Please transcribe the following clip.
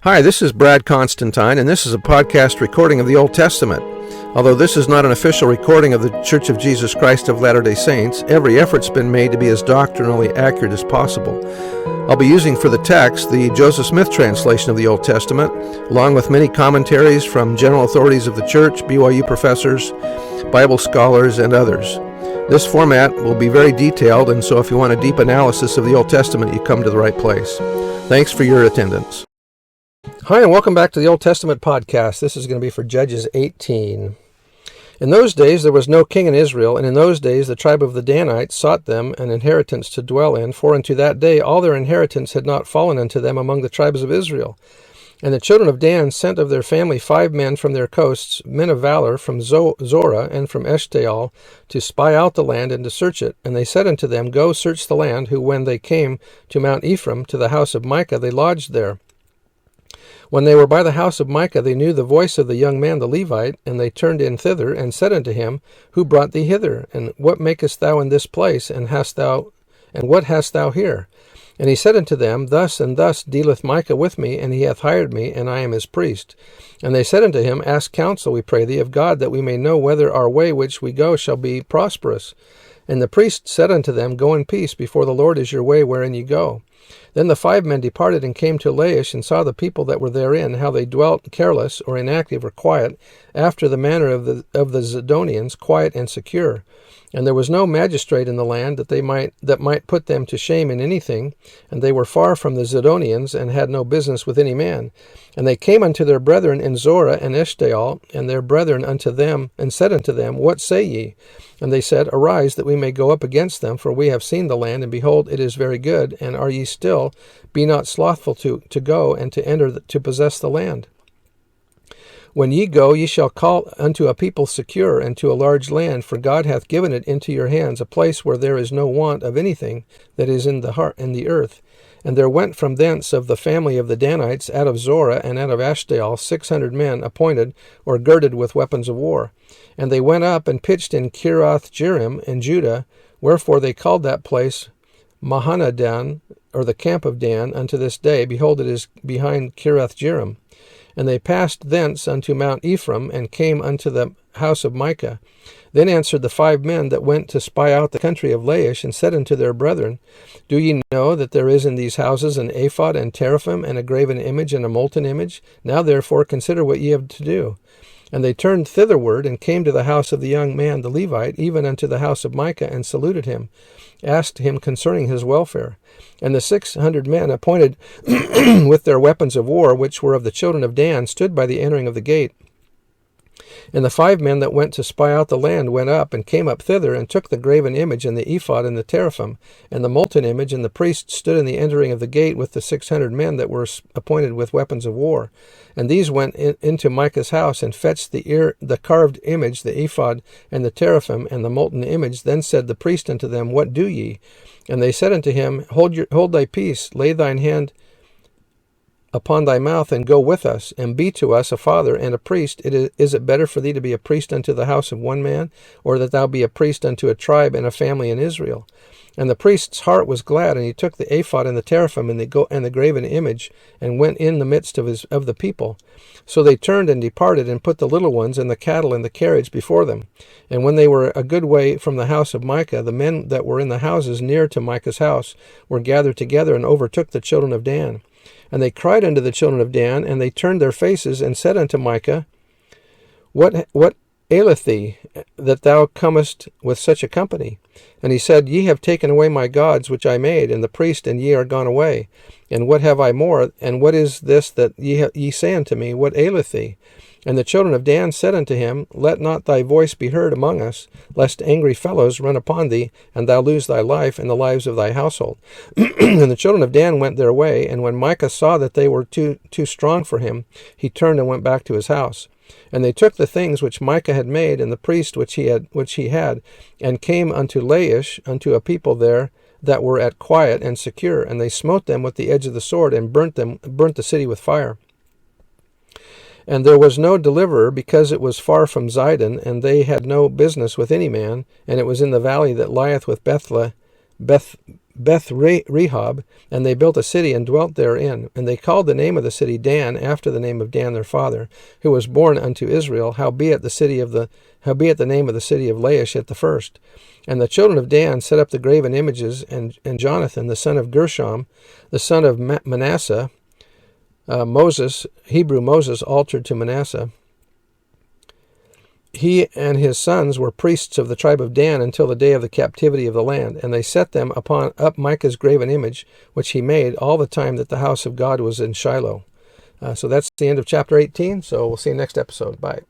Hi, this is Brad Constantine, and this is a podcast recording of the Old Testament. Although this is not an official recording of the Church of Jesus Christ of Latter-day Saints, every effort's been made to be as doctrinally accurate as possible. I'll be using for the text the Joseph Smith translation of the Old Testament, along with many commentaries from general authorities of the Church, BYU professors, Bible scholars, and others. This format will be very detailed, and so if you want a deep analysis of the Old Testament, you come to the right place. Thanks for your attendance. Hi, and welcome back to the Old Testament podcast. This is going to be for Judges 18. In those days there was no king in Israel, and in those days the tribe of the Danites sought them an inheritance to dwell in, for unto that day all their inheritance had not fallen unto them among the tribes of Israel. And the children of Dan sent of their family 5 men from their coasts, men of valor from Zorah and from Eshtaol, to spy out the land and to search it. And they said unto them, Go search the land, who when they came to Mount Ephraim, to the house of Micah, they lodged there. When they were by the house of Micah, they knew the voice of the young man the Levite, and they turned in thither, and said unto him, Who brought thee hither? And what makest thou in this place? And what hast thou here? And he said unto them, Thus and thus dealeth Micah with me, and he hath hired me, and I am his priest. And they said unto him, Ask counsel, we pray thee, of God, that we may know whether our way which we go shall be prosperous. And the priest said unto them, Go in peace, before the Lord is your way wherein ye go. Then the 5 men departed and came to Laish, and saw the people that were therein, how they dwelt careless, or inactive, or quiet, after the manner of the Zidonians, quiet and secure. And there was no magistrate in the land that might put them to shame in anything, and they were far from the Zidonians, and had no business with any man. And they came unto their brethren in Zorah and Eshtaol, and their brethren unto them, and said unto them, What say ye? And they said, Arise, that we may go up against them, for we have seen the land, and behold, it is very good. And are ye still? Be not slothful to go, and to enter to possess the land. When ye go, ye shall call unto a people secure, and to a large land, for God hath given it into your hands, a place where there is no want of anything that is in the earth. And there went from thence of the family of the Danites, out of Zorah and out of Eshtaol, 600 men appointed, or girded with weapons of war. And they went up and pitched in Kiriath-jearim in Judah, wherefore they called that place Mahanadan, or the camp of Dan, unto this day. Behold, it is behind Kiriath-jearim. And they passed thence unto Mount Ephraim, and came unto the house of Micah. Then answered the 5 men that went to spy out the country of Laish, and said unto their brethren, Do ye know that there is in these houses an ephod and teraphim, and a graven image and a molten image? Now therefore consider what ye have to do. And they turned thitherward, and came to the house of the young man the Levite, even unto the house of Micah, and saluted him, asked him concerning his welfare. And the 600 men appointed with their weapons of war, which were of the children of Dan, stood by the entering of the gate. And the 5 men that went to spy out the land went up, and came up thither, and took the graven image, and the ephod, and the teraphim, and the molten image, and the priest stood in the entering of the gate with the 600 men that were appointed with weapons of war. And these went into Micah's house, and fetched the carved image, the ephod, and the teraphim, and the molten image. Then said the priest unto them, What do ye? And they said unto him, Hold thy peace, lay thine hand upon thy mouth, and go with us, and be to us a father and a priest. Is it better for thee to be a priest unto the house of one man, or that thou be a priest unto a tribe and a family in Israel? And the priest's heart was glad, and he took the ephod and the teraphim and the graven image, and went in the midst of the people. So they turned and departed, and put the little ones and the cattle in the carriage before them. And when they were a good way from the house of Micah, the men that were in the houses near to Micah's house were gathered together, and overtook the children of Dan. And they cried unto the children of Dan, and they turned their faces, and said unto Micah, What aileth thee, that thou comest with such a company? And he said, Ye have taken away my gods which I made, and the priest, and ye are gone away. And what have I more? And what is this that ye say unto me? What aileth thee? And the children of Dan said unto him, Let not thy voice be heard among us, lest angry fellows run upon thee, and thou lose thy life and the lives of thy household. And the children of Dan went their way, and when Micah saw that they were too strong for him, he turned and went back to his house. And they took the things which Micah had made, and the priest which he had, and came unto Laish, unto a people there that were at quiet and secure, and they smote them with the edge of the sword, and burnt the city with fire. And there was no deliverer, because it was far from Zidon, and they had no business with any man, and it was in the valley that lieth with Rehob, and they built a city and dwelt therein. And they called the name of the city Dan, after the name of Dan their father, who was born unto Israel. Howbeit the name of the city of Laish at the first. And the children of Dan set up the graven images, and Jonathan the son of Gershom, the son of Manasseh, Hebrew Moses, altered to Manasseh. He and his sons were priests of the tribe of Dan until the day of the captivity of the land, and they set them up Micah's graven image, which he made all the time that the house of God was in Shiloh. So that's the end of chapter 18, so we'll see you next episode. Bye.